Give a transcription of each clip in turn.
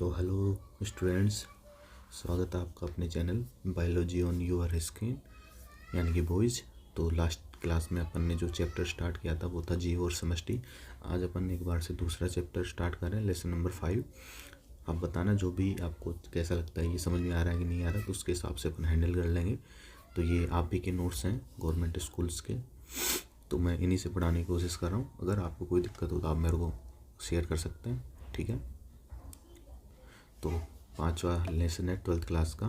तो hello students, स्वागत है आपका अपने channel biology on your screen यानी कि बॉयज़। तो लास्ट क्लास में अपन ने जो चैप्टर स्टार्ट किया था वो था जीव और समष्टि। आज अपन एक बार से दूसरा चैप्टर स्टार्ट कर रहे हैं, लेसन नंबर 5। आप बताना जो भी आपको कैसा लगता है, ये समझ में आ रहा है कि नहीं आ रहा, तो उसके हिसाब से अपन हैंडल कर लेंगे। तो ये आप ही के नोट्स हैं गवर्नमेंट स्कूल्स के, तो मैं इन्हीं से पढ़ाने की कोशिश कर रहा हूँ। अगर आपको कोई दिक्कत हो तो आप मेरे को शेयर कर सकते हैं, ठीक है। तो 5वां लेसन है 12th क्लास का।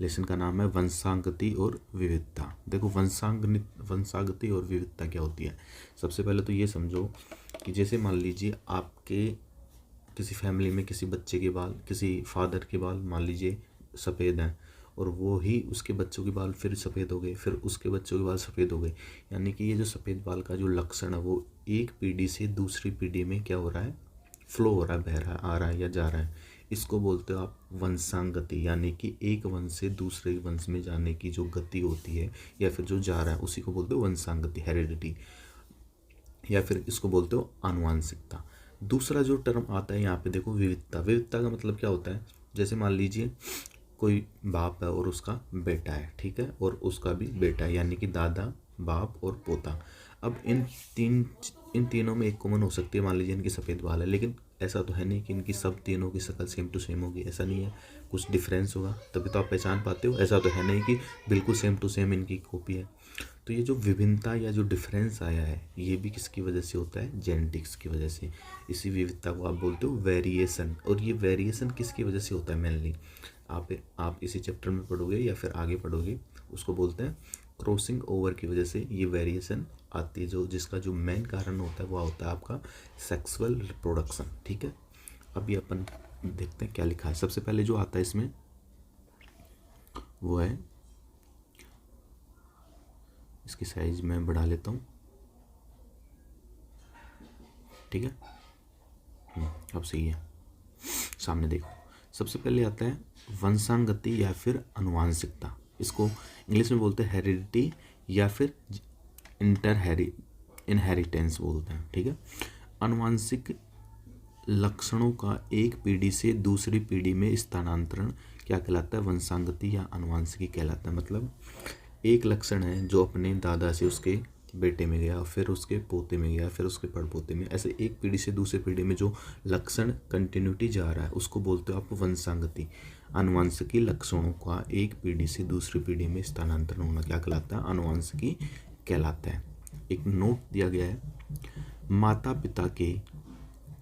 लेसन का नाम है वंशागति और विविधता। देखो वंशागति और विविधता क्या होती है। सबसे पहले तो ये समझो कि जैसे मान लीजिए आपके किसी फैमिली में किसी बच्चे के बाल, किसी फादर के बाल मान लीजिए सफ़ेद हैं, और वो ही उसके बच्चों के बाल फिर सफ़ेद हो गए, फिर उसके बच्चों के बाल सफ़ेद हो गए। यानी कि ये जो सफ़ेद बाल का जो लक्षण है वो एक पीढ़ी से दूसरी पीढ़ी में क्या हो रहा है, फ्लो हो रहा है, बह रहा है, आ रहा है या जा रहा है। इसको बोलते हो आप वंशागति, यानी कि एक वंश से दूसरे वंश में जाने की जो गति होती है या फिर जो जा रहा है उसी को बोलते हो वंशागति, हेरिडिटी, या फिर इसको बोलते हो आनुवांशिकता। दूसरा जो टर्म आता है यहाँ पे देखो विविधता। विविधता का मतलब क्या होता है, जैसे मान लीजिए कोई बाप है और उसका बेटा है, ठीक है, और उसका भी बेटा है, यानी कि दादा, बाप और पोता। अब इन तीनों में एक कॉमन हो सकती है, मान लीजिए इनकी सफ़ेद बाल है, लेकिन ऐसा तो है नहीं कि इनकी सब तीनों की शक्ल सेम टू सेम होगी, ऐसा नहीं है, कुछ डिफरेंस होगा तभी तो आप पहचान पाते हो। ऐसा तो है नहीं कि बिल्कुल सेम टू सेम इनकी कॉपी है। तो ये जो विभिन्नता या जो डिफरेंस आया है ये भी किसकी वजह से होता है, जेनेटिक्स की वजह से। इसी विविधता को आप बोलते हो वेरिएशन। और ये वेरिएशन किसकी वजह से होता है मेनली, आप इसी चैप्टर में पढ़ोगे या फिर आगे पढ़ोगे, उसको बोलते हैं क्रॉसिंग ओवर की वजह से ये वेरिएशन आती है, जो जिसका जो मेन कारण होता है वो होता है आपका सेक्सुअल रिप्रोडक्शन, ठीक है। अभी अपन देखते हैं क्या लिखा है। सबसे पहले जो आता है इसमें वो है, इसकी साइज मैं बढ़ा लेता हूँ, ठीक है। अब सही है, सामने देखो। सबसे पहले आता है वंशागति या फिर आनुवांशिकता। इसको इंग्लिश में बोलते हैं हेरिडिटी या फिर इनहेरिटेंस बोलते हैं, ठीक है। आनुवांशिक लक्षणों का एक पीढ़ी से दूसरी पीढ़ी में स्थानांतरण क्या कहलाता है, वंशागति या आनुवांशिकी कहलाता है। मतलब एक लक्षण है जो अपने दादा से उसके बेटे में गया, फिर उसके पोते में गया, फिर उसके पड़पोते में, ऐसे एक पीढ़ी से दूसरी पीढ़ी में जो लक्षण कंटिन्यूटी जा रहा है उसको बोलते हो आप वंशागति। आनुवांशिकी लक्षणों का एक पीढ़ी से दूसरी पीढ़ी में स्थानांतरण होना क्या कहलाता है, आनुवांशिकी कहलाता है। एक नोट दिया गया है, माता पिता के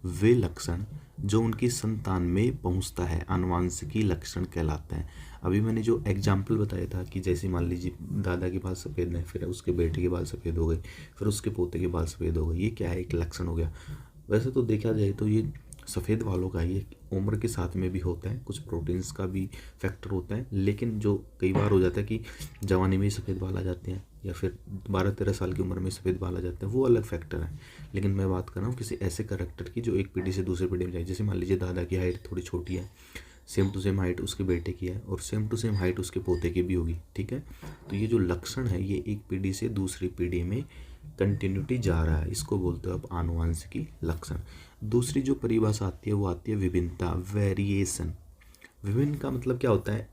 वे लक्षण जो उनकी संतान में पहुंचता है आनुवांशिकी लक्षण कहलाता है। अभी मैंने जो एग्जाम्पल बताया था कि जैसे मान लीजिए दादा के बाल सफ़ेद हैं, फिर उसके बेटे के बाल सफ़ेद हो गए, फिर उसके पोते के बाल सफ़ेद हो गए, ये क्या है, एक लक्षण हो गया। वैसे तो देखा जाए तो ये सफ़ेद बालों का ये उम्र के साथ में भी होता है, कुछ प्रोटीन्स का भी फैक्टर होता है, लेकिन जो कई बार हो जाता है कि जवानी में ही सफ़ेद बाल आ जाते हैं या फिर 12-13 साल की उम्र में सफ़ेद बाल आ जाते हैं, वो अलग फैक्टर है। लेकिन मैं बात कर रहा हूँ किसी ऐसे करेक्टर की जो एक पीढ़ी से दूसरी पीढ़ी में जाए। जैसे मान लीजिए दादा की हाइट थोड़ी छोटी है, सेम टू सेम हाइट उसके बेटे की है, और सेम टू सेम हाइट उसके पोते की भी होगी, ठीक है। तो ये जो लक्षण है ये एक पीढ़ी से दूसरी पीढ़ी में कंटिन्यूटी जा रहा है, इसको बोलते हो आप आनुवांशिकी लक्षण। दूसरी जो परिभाषा आती है वो आती है विभिन्नता, वेरिएशन। विभिन्न का मतलब क्या होता है,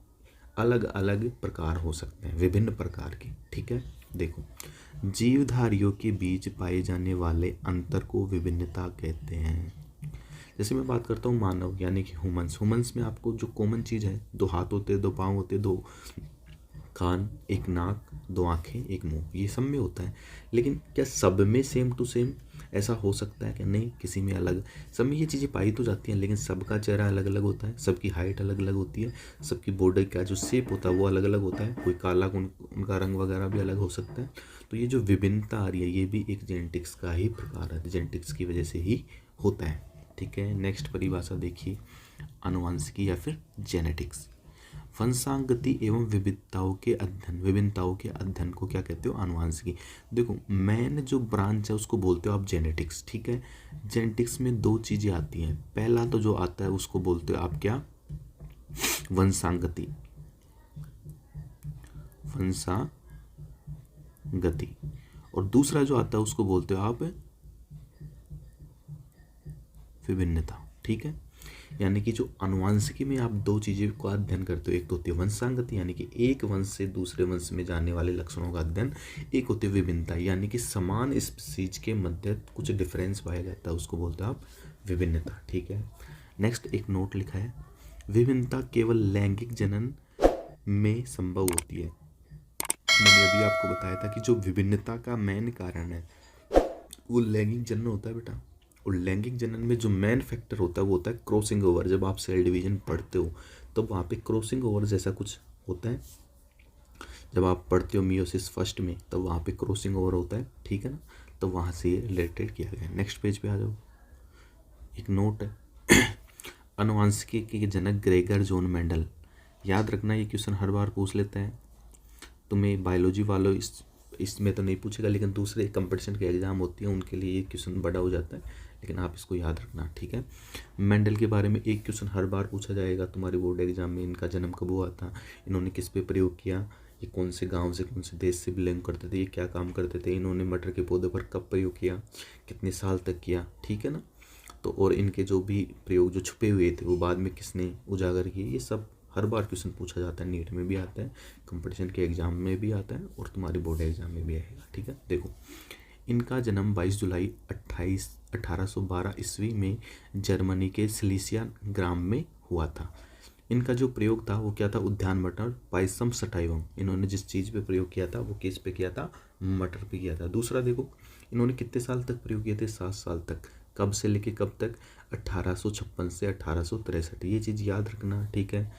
अलग अलग प्रकार हो सकते हैं, विभिन्न प्रकार के, ठीक है। देखो, जीवधारियों के बीच पाए जाने वाले अंतर को विभिन्नता कहते हैं। जैसे मैं बात करता हूँ मानव यानी कि ह्यूमंस में आपको जो कॉमन चीज़ है, 2 हाथ होते हैं, 2 पाँव होते हैं, 2 कान, 1 नाक, 2 आँखें, 1 मुंह, ये सब में होता है। लेकिन क्या सब में सेम टू सेम ऐसा हो सकता है कि नहीं, किसी में अलग, सब में ये चीज़ें पाई तो जाती हैं, लेकिन सबका चेहरा अलग अलग होता है, सबकी हाइट अलग अलग होती है, सबकी बॉडी का जो शेप होता है वो अलग अलग होता है, कोई काला, उनका रंग वगैरह भी अलग हो सकता है। तो ये जो विभिन्नता आ रही है ये भी एक जेनेटिक्स का ही प्रकार है, जेनेटिक्स की वजह से ही होता है, ठीक है। नेक्स्ट परिभाषा देखिए, आनुवांशिकी या फिर जेनेटिक्स। वंशागति एवं विभिन्नताओं के अध्ययन को क्या कहते हो, आनुवांशिकी। देखो, मेन जो ब्रांच है उसको बोलते हो आप जेनेटिक्स, ठीक है। जेनेटिक्स में 2 चीज़ें आती हैं। पहला तो जो आता है उसको बोलते हो आप क्या, वंशागति, और दूसरा जो आता है उसको बोलते हो आप विभिन्नता, ठीक है। यानी कि जो अनुवांशिकी में आप दो चीज़ें का अध्ययन करते हो, एक तो होती है वंशांगति यानी कि एक वंश से दूसरे वंश में जाने वाले लक्षणों का अध्ययन, एक होती है विभिन्नता यानी कि समान स्पीसीज के मध्य कुछ डिफरेंस पाया जाता है, उसको बोलते हैं आप विभिन्नता। ठीक है, नेक्स्ट एक नोट लिखा है, विभिन्नता केवल लैंगिक जनन में संभव होती है। मैंने अभी आपको बताया था कि जो विभिन्नता का मेन कारण है वो लैंगिक जनन होता है बेटा, और लैंगिक जनन में जो मेन फैक्टर होता है वो होता है क्रॉसिंग ओवर। जब आप सेल डिवीजन पढ़ते हो तो वहाँ पे क्रॉसिंग ओवर जैसा कुछ होता है, जब आप पढ़ते हो मियोसिस फर्स्ट में तब वहाँ पे क्रॉसिंग ओवर होता है, ठीक है ना, तो वहाँ से ये रिलेटेड किया गया है। नेक्स्ट पेज पे आ जाओ, एक नोट है अनुवांशिकी के जनक ग्रेगर जॉन मेंडल। याद रखना ये क्वेश्चन हर बार पूछ लेते हैं, तुम्हें बायोलॉजी वालों इसमें तो नहीं पूछेगा, लेकिन दूसरे कंपटीशन के एग्जाम होती है उनके लिए ये क्वेश्चन बड़ा हो जाता है, लेकिन आप इसको याद रखना। ठीक है, मेंडल के बारे में एक क्वेश्चन हर बार पूछा जाएगा तुम्हारे बोर्ड एग्जाम में, इनका जन्म कब हुआ था, इन्होंने किस पे प्रयोग किया, ये कौन से गांव से कौन से देश से बिलोंग करते थे, ये क्या काम करते थे, इन्होंने मटर के पौधे पर कब प्रयोग किया, कितने साल तक किया, ठीक है ना, तो और इनके जो भी प्रयोग जो छुपे हुए थे वो बाद में किसने उजागर किए, ये सब हर बार क्वेश्चन पूछा जाता है, नीट में भी आता है, कंपटीशन के एग्जाम में भी आता है और तुम्हारी बोर्ड एग्जाम में भी आएगा। ठीक है, देखो इनका जन्म 22 जुलाई 1812 ईस्वी में जर्मनी के सिलीसिया ग्राम में हुआ था। इनका जो प्रयोग था वो क्या था, उद्यान मटर पाइसम सटाइवम। इन्होंने जिस चीज़ पे प्रयोग किया था वो किस पे किया था, मटर पे किया था। दूसरा देखो इन्होंने कितने साल तक प्रयोग किए थे, 7 साल तक। कब से लेके कब तक, 1856 से 1863। ये चीज़ याद रखना। ठीक है,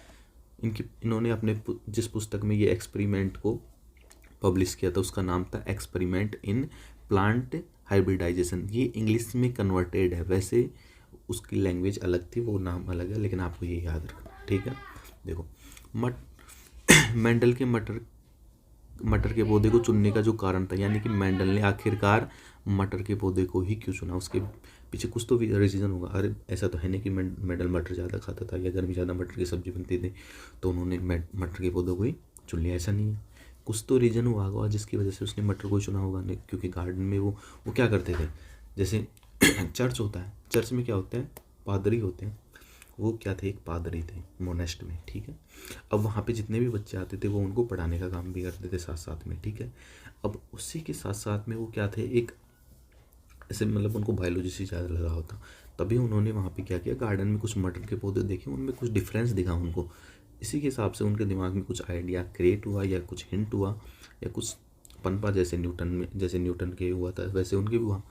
इन्होंने अपने जिस पुस्तक में ये एक्सपेरिमेंट को पब्लिश किया था उसका नाम था एक्सपेरिमेंट इन प्लांट हाइब्रिडाइजेशन। ये इंग्लिश में कन्वर्टेड है, वैसे उसकी लैंग्वेज अलग थी, वो नाम अलग है, लेकिन आपको ये याद रखना। ठीक है, देखो मेंडल के मटर के पौधे को चुनने का जो कारण था, यानी कि मेंडल ने आखिरकार मटर के पौधे को ही क्यों चुना, उसके पीछे कुछ तो रीज़न होगा। अरे ऐसा तो है नहीं कि मेंडल मटर ज़्यादा खाता था या घर में ज़्यादा मटर की सब्जी बनती थी तो उन्होंने मटर के पौधों को ही चुन लिया, ऐसा नहीं है। कुछ तो रीज़न हुआ होगा जिसकी वजह से उसने मटर को चुना होगा, नहीं क्योंकि गार्डन में वो क्या करते थे, जैसे चर्च होता है, चर्च में क्या होता है, पादरी होते हैं, वो क्या थे, एक पादरी थे मोनेस्ट में। ठीक है, अब वहाँ पे जितने भी बच्चे आते थे वो उनको पढ़ाने का काम भी करते थे साथ साथ में। ठीक है, अब उसी के साथ साथ में वो क्या थे, एक ऐसे मतलब उनको बायोलॉजी से ज़्यादा लगा होता, तभी उन्होंने वहाँ पे क्या किया, गार्डन में कुछ मटर के पौधे देखे, उनमें कुछ डिफरेंस दिखा उनको, इसी के हिसाब से उनके दिमाग में कुछ आइडिया क्रिएट हुआ या कुछ हिंट हुआ या कुछ पनपा, जैसे न्यूटन के हुआ था वैसे उनके भी हुआ,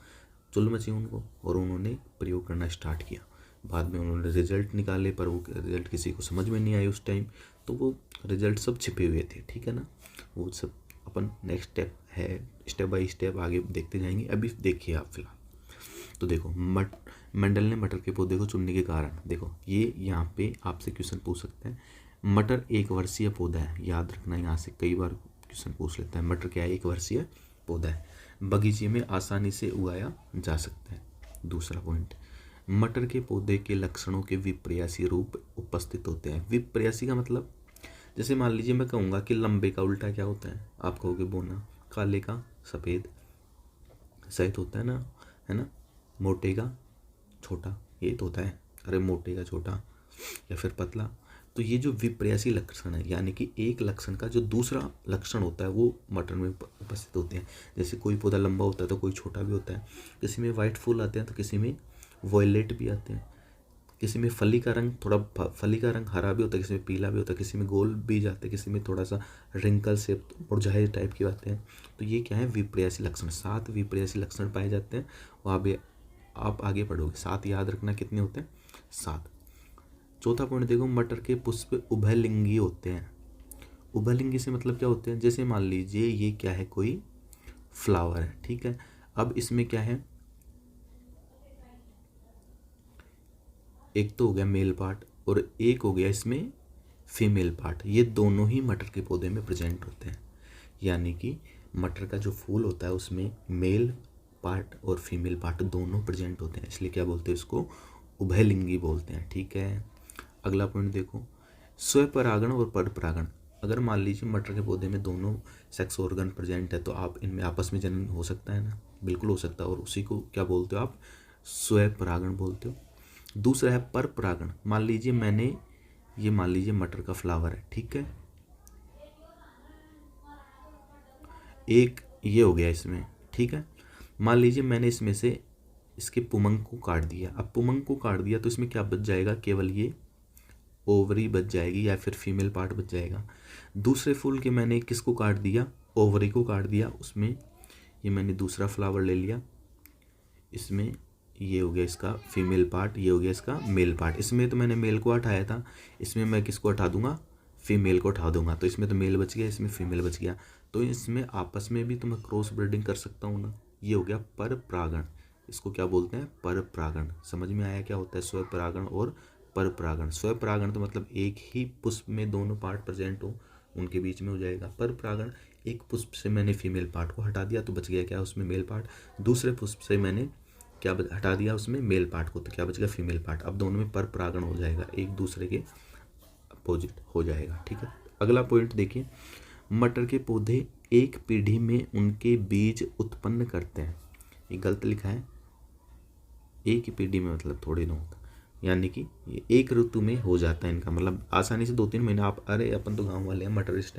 चुल मची उनको और उन्होंने प्रयोग करना स्टार्ट किया। बाद में उन्होंने रिजल्ट निकाले पर वो रिजल्ट किसी को समझ में नहीं आए उस टाइम, तो वो रिजल्ट सब छिपे हुए थे। ठीक है ना, वो सब अपन नेक्स्ट स्टेप है, स्टेप बाय स्टेप आगे देखते जाएंगे। अभी देखिए आप फिलहाल तो देखो मेंडल ने मटर के पौधे को चुनने के कारण, देखो ये यहाँ पे आपसे क्वेश्चन पूछ सकते हैं, मटर एक वर्षीय पौधा है, याद रखना, यहाँ से कई बार क्वेश्चन पूछ लेता है। मटर क्या है, एक वर्षीय पौधा है, बगीचे में आसानी से उगाया जा सकता है। दूसरा पॉइंट, मटर के पौधे के लक्षणों के विपर्यासी रूप उपस्थित होते हैं। विपर्यासी का मतलब, जैसे मान लीजिए मैं कहूँगा कि लंबे का उल्टा क्या होता है, आप कहोगे बोना, काले का सफ़ेद, सही होता है ना, मोटे का छोटा, ये तो होता है, अरे मोटे का छोटा या फिर पतला। तो ये जो विपर्यासी लक्षण है, यानी कि एक लक्षण का जो दूसरा लक्षण होता है वो मटर में उपस्थित होते हैं। जैसे कोई पौधा लंबा होता है तो कोई छोटा भी होता है, किसी में वाइट फूल आते हैं तो किसी में वॉयलेट भी आते हैं, किसी में फली का रंग हरा भी होता है, किसी में पीला भी होता है, किसी में गोल भी जाते हैं, किसी में थोड़ा सा रिंकल से मुरझाए टाइप की आते हैं। तो ये क्या है, विपर्यासी लक्षण। 7 विपर्यासी लक्षण पाए जाते हैं, वहाँ भी आप आगे पढ़ोगे। 7 याद रखना कितने होते हैं, 7। चौथा पॉइंट देखो, मटर के पुष्प उभयलिंगी होते हैं। उभयलिंगी से मतलब क्या होते हैं, जैसे मान लीजिए ये क्या है, कोई फ्लावर है, ठीक है, अब इसमें क्या है, एक तो हो गया मेल पार्ट और एक हो गया इसमें फीमेल पार्ट, ये दोनों ही मटर के पौधे में प्रेजेंट होते हैं। यानी कि मटर का जो फूल होता है उसमें मेल पार्ट और फीमेल पार्ट दोनों प्रेजेंट होते हैं, इसलिए क्या बोलते हैं, इसको उभयलिंगी बोलते हैं। ठीक है, अगला पॉइंट देखो, स्वपरागण और परपरागण। अगर मान लीजिए मटर के पौधे में दोनों सेक्स ऑर्गन प्रेजेंट है तो आप इनमें आपस में जनन हो सकता है ना, बिल्कुल हो सकता है, और उसी को क्या बोलते हो आप, स्वपरागण बोलते हो। दूसरा है पर परागण। मान लीजिए मान लीजिए मटर का फ्लावर है, ठीक है, एक ये हो गया इसमें, ठीक है। मान लीजिए मैंने इसमें से इसके पुमंग को काट दिया। अब पुमंग को काट दिया तो इसमें क्या बच जाएगा, केवल ये ओवरी बच जाएगी या फिर फीमेल पार्ट बच जाएगा। दूसरे फूल के मैंने किसको काट दिया, ओवरी को काट दिया, उसमें ये मैंने दूसरा फ्लावर ले लिया, इसमें ये हो गया इसका फीमेल पार्ट, ये हो गया इसका मेल पार्ट। इसमें तो मैंने मेल को हटाया था, इसमें मैं किसको हटा दूंगा, फीमेल को हटा दूंगा, तो इसमें तो मेल बच गया, इसमें फीमेल बच गया। तो इसमें आपस में भी तो मैं क्रॉस ब्रीडिंग कर सकता हूँ ना। ये हो गया पर परागण, इसको क्या बोलते हैं, पर परागण। समझ में आया क्या होता है स्व परागण और पर परागण। स्व परागण तो मतलब एक ही पुष्प में दोनों पार्ट प्रेजेंट हो, उनके बीच में हो जाएगा। पर परागण एक पुष्प से मैंने फीमेल पार्ट को हटा दिया तो बच गया क्या, उसमें मेल पार्ट। दूसरे पुष्प से मैंने क्या हटा दिया, उसमें मेल पार्ट को, तो क्या बच गया, फीमेल पार्ट। अब दोनों में पर परागण हो जाएगा, एक दूसरे के अपोजिट हो जाएगा, ठीक है। अगला पॉइंट देखिए, मटर के पौधे एक पीढ़ी में उनके बीज उत्पन्न करते हैं। ये गलत लिखा है, एक ही पीढ़ी में मतलब थोड़ी ना होता, यानी कि ये एक ऋतु में हो जाता है इनका, मतलब आसानी से 2-3 महीने। आप अरे अपन तो गांव वाले हैं, मटर इस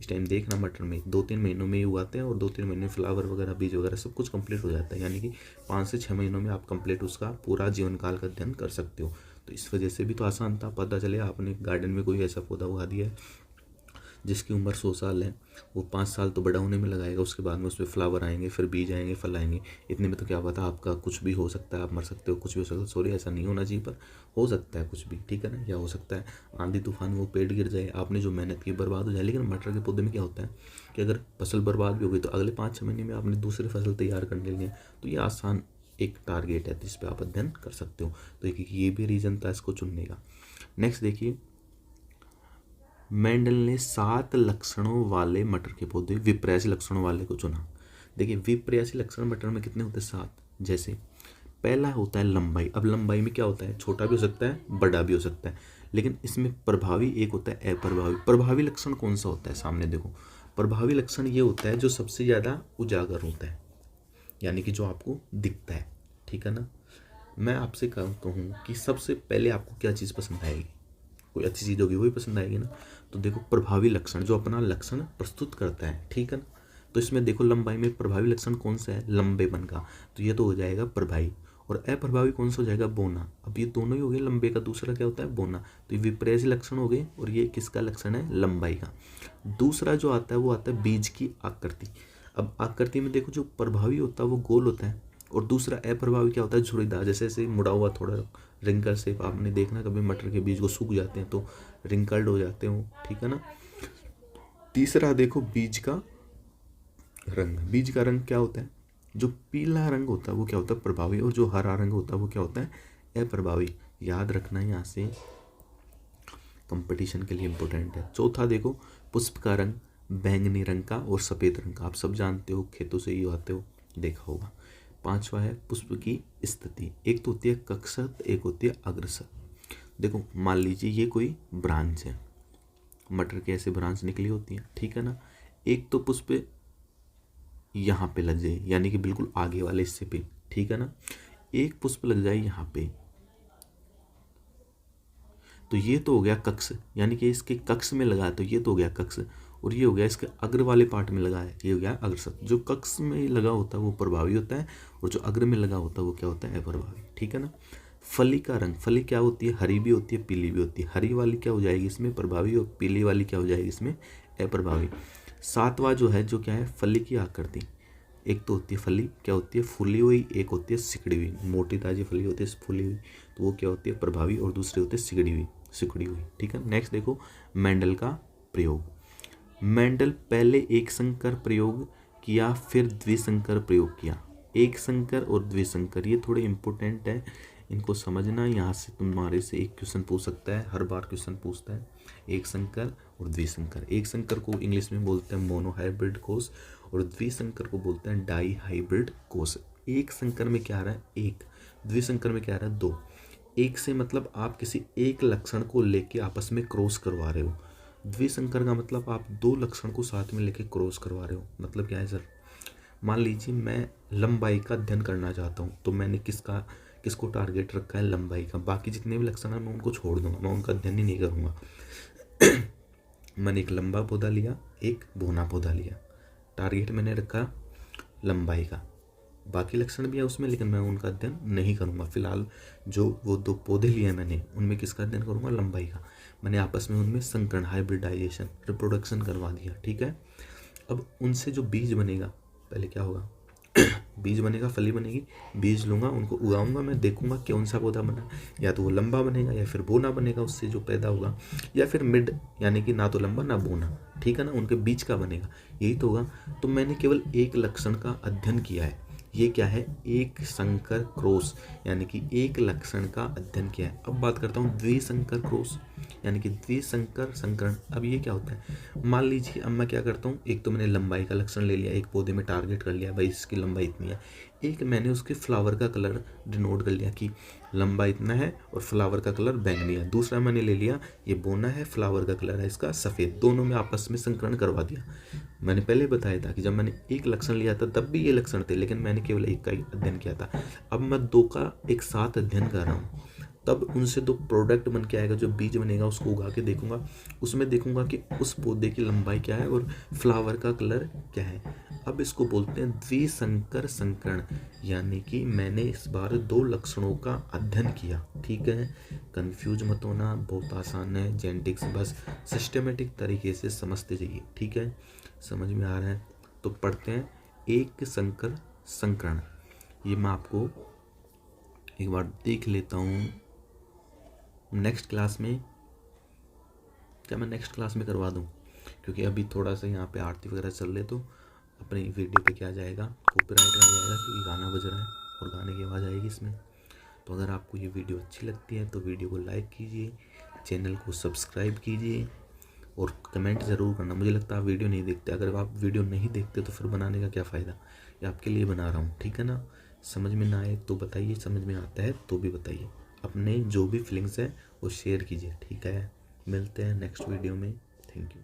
टाइम देखना, मटर में 2-3 महीनों में ही उगाते हैं और 2-3 महीने में फ्लावर वगैरह बीज वगैरह सब कुछ कंप्लीट हो जाता है, यानी कि 5 से 6 महीनों में आप कंप्लीट उसका पूरा जीवन काल का अध्ययन कर सकते हो। तो इस वजह से भी तो आसान था, पता चले आपने गार्डन में कोई ऐसा पौधा उगा दिया है जिसकी उम्र 100 साल है, वो 5 साल तो बड़ा होने में लगाएगा, उसके बाद में उसमें फ्लावर आएंगे, फिर बीज आएंगे, फल आएंगे। इतने में तो क्या पता आपका कुछ भी हो सकता है, आप मर सकते हो, कुछ भी हो सकता है। सॉरी, ऐसा नहीं होना चाहिए, पर हो सकता है कुछ भी, ठीक है ना। या हो सकता है आंधी तूफान में वो पेड़ गिर जाए, आपने जो मेहनत की बर्बाद हो जाए। लेकिन मटर के पौधे में क्या होता है कि अगर फसल बर्बाद भी हो गई तो अगले 5-6 महीने में आपने दूसरी फसल तैयार करने लिए, तो ये आसान एक टारगेट है जिस पर आप अध्ययन कर सकते हो। तो ये भी रीज़न था इसको चुनने का। नेक्स्ट देखिए, मेंडल ने 7 लक्षणों वाले मटर के पौधे विप्रेसी लक्षणों वाले को चुना। देखिए विप्रेसी लक्षण मटर में कितने होते हैं, 7। जैसे पहला होता है लंबाई। अब लंबाई में क्या होता है, छोटा भी हो सकता है, बड़ा भी हो सकता है, लेकिन इसमें प्रभावी एक होता है अप्रभावी। प्रभावी लक्षण कौन सा होता है, सामने देखो, प्रभावी लक्षण ये होता है जो सबसे ज़्यादा उजागर होता है, यानी कि जो आपको दिखता है, ठीक है ना। मैं आपसे कहूँ कि सबसे पहले आपको क्या चीज़ पसंद आएगी, कोई अच्छी चीज़ होगी वही पसंद आएगी ना। तो देखो प्रभावी लक्षण जो अपना लक्षण प्रस्तुत करता है, ठीक है ना। तो इसमें देखो लंबाई में प्रभावी लक्षण कौन सा है, लंबेपन का, तो ये तो हो जाएगा प्रभावी। और अप्रभावी कौन सा हो जाएगा, बोना। अब ये दोनों ही हो गए, लंबे का दूसरा क्या होता है, बोना। तो ये विप्रेसी लक्षण हो गए और ये किसका लक्षण है, लंबाई का। दूसरा जो आता है वो आता है बीज की आकृति। अब आकृति में देखो जो प्रभावी होता है वो गोल होता है, और दूसरा अप्रभावी क्या होता है, झुर्रीदार, जैसे ऐसे मुड़ा हुआ, थोड़ा रिंकल शेप। आपने देखना कभी मटर के बीज को सूख जाते हैं तो रिंकल्ड हो जाते हो, ठीक है ना। तीसरा देखो बीज का रंग। बीज का रंग क्या होता है, जो पीला रंग होता है वो क्या होता है, प्रभावी, और जो हरा रंग होता है वो क्या होता है, अप्रभावी। याद रखना, यहाँ से कंपटीशन के लिए इंपॉर्टेंट है। चौथा देखो पुष्प का रंग, बैंगनी रंग का और सफ़ेद रंग का, आप सब जानते हो, खेतों से ही आते हो, देखा होगा। पांचवा है पुष्प की स्थिति। एक तो होती है कक्षत, एक होती है अग्रसर। देखो मान लीजिए ये कोई ब्रांच है, मटर के ऐसे ब्रांच निकली होती है, ठीक है ना। एक तो पुष्प यहाँ पे लग जाए, यानी कि बिल्कुल आगे वाले हिस्से पे, ठीक है ना। एक पुष्प लग जाए यहाँ पे, तो ये तो हो गया कक्ष, यानी कि इसके कक्ष में लगा है तो ये तो हो गया कक्ष। और ये हो गया इसके अग्र वाले पार्ट में लगा है, ये हो गया अग्रसर। जो कक्ष में लगा होता है वो प्रभावी होता है, और जो अग्र में लगा होता है वो क्या होता है, अप्रभावी, ठीक है ना। फली का रंग, फली क्या होती है, हरी भी होती है, पीली भी होती है। हरी वाली क्या हो जाएगी इसमें, प्रभावी, और पीली वाली क्या हो जाएगी इसमें, अप्रभावी। सातवां जो है, जो क्या है, फली की आकृति। एक तो होती है फली, क्या होती है, फूली हुई, एक होती है सिकड़ी हुई। मोटी ताजी फली होती है फूली हुई, तो वो क्या होती है, प्रभावी, और दूसरी होती है सिकड़ी हुई, ठीक है। नेक्स्ट देखो मेंडल का प्रयोग। मेंडल पहले एक संकर प्रयोग किया, फिर द्विसंकर प्रयोग किया। एक संकर और द्विसंकर ये थोड़े इंपॉर्टेंट है, इनको समझना। यहाँ से तुम्हारे से एक क्वेश्चन पूछ सकता है, हर बार क्वेश्चन पूछता है। एक संकर और द्विसंकर। एक संकर को इंग्लिश में बोलते हैं मोनोहाइब्रिड कोष, और द्विसंकर को बोलते हैं डाई हाइब्रिड कोष। एक संकर में क्या आ रहा है, एक। द्विसंकर में क्या आ रहा है, 2। एक से मतलब आप किसी एक लक्षण को लेके आपस में क्रॉस करवा रहे हो। द्विसंकर का मतलब आप 2 लक्षण को साथ में लेके क्रॉस करवा रहे हो। मतलब क्या है सर, मान लीजिए मैं लंबाई का अध्ययन करना चाहता हूँ, तो मैंने किसको टारगेट रखा है, लंबाई का। बाकी जितने भी लक्षण हैं मैं उनको छोड़ दूंगा, मैं उनका अध्ययन ही नहीं करूँगा। मैंने एक लंबा पौधा लिया, एक बौना पौधा लिया, टारगेट मैंने रखा लंबाई का। बाकी लक्षण भी है उसमें, लेकिन मैं उनका अध्ययन नहीं करूँगा। फिलहाल जो वो 2 पौधे लिए हैं मैंने, उनमें किसका अध्ययन करूँगा, लंबाई का। मैंने आपस में उनमें संकरण, हाइब्रिडाइजेशन, रिप्रोडक्शन करवा दिया, ठीक है। अब उनसे जो बीज बनेगा, पहले क्या होगा, बीज बनेगा, फली बनेगी, बीज लूँगा, उनको उगाऊंगा, मैं देखूंगा कौन सा पौधा बना, या तो वो लंबा बनेगा या फिर बोना बनेगा उससे जो पैदा होगा, या फिर मिड, यानी कि ना तो लंबा ना बोना, ठीक है ना, उनके बीच का बनेगा, यही तो होगा। तो मैंने केवल एक लक्षण का अध्ययन किया है, ये क्या है, एक संकर क्रॉस, यानी कि एक लक्षण का अध्ययन किया है। अब बात करता हूँ द्विसंकर क्रॉस, यानी कि द्विसंकर संकरण। अब ये क्या होता है, मान लीजिए अब मैं क्या करता हूँ, एक तो मैंने लंबाई का लक्षण ले लिया, एक पौधे में टारगेट कर लिया, भाई इसकी लंबाई इतनी है। एक मैंने उसके फ्लावर का कलर डिनोट कर लिया कि लंबा इतना है और फ्लावर का कलर बैंगनी है। दूसरा मैंने ले लिया, ये बोना है, फ्लावर का कलर है इसका सफ़ेद। दोनों में आपस में संकरण करवा दिया। मैंने पहले बताया था कि जब मैंने एक लक्षण लिया था तब भी ये लक्षण थे, लेकिन मैंने केवल एक का ही अध्ययन किया था। अब मैं 2 का एक साथ अध्ययन कर रहा हूँ, तब उनसे 2 प्रोडक्ट बन के आएगा, जो बीज बनेगा उसको उगा के देखूंगा, उसमें देखूंगा कि उस पौधे की लंबाई क्या है और फ्लावर का कलर क्या है। अब इसको बोलते हैं द्विसंकर संकरण, यानी कि मैंने इस बार 2 लक्षणों का अध्ययन किया, ठीक है। कंफ्यूज मत होना, बहुत आसान है जेनेटिक्स, बस सिस्टमेटिक तरीके से समझते जाइए, ठीक है। समझ में आ रहा है तो पढ़ते हैं। एक संकर संकरण, ये मैं आपको एक बार देख लेता हूँ नेक्स्ट क्लास में। क्या मैं नेक्स्ट क्लास में करवा दूँ, क्योंकि अभी थोड़ा सा यहाँ पे आरती वगैरह चल रहे, तो अपनी वीडियो पे क्या जाएगा, कॉपीराइट आ जाएगा, क्योंकि गाना बज रहा है और गाने की आवाज़ आएगी इसमें। तो अगर आपको ये वीडियो अच्छी लगती है तो वीडियो को लाइक कीजिए, चैनल को सब्सक्राइब कीजिए और कमेंट ज़रूर करना। मुझे लगता है आप वीडियो नहीं देखते, अगर आप वीडियो नहीं देखते तो फिर बनाने का क्या फ़ायदा, ये आपके लिए बना रहा हूँ, ठीक है ना। समझ में ना आए तो बताइए, समझ में आता है तो भी बताइए। अपने जो भी फीलिंग्स है वो शेयर कीजिए, ठीक है। मिलते हैं नेक्स्ट वीडियो में। Thank you.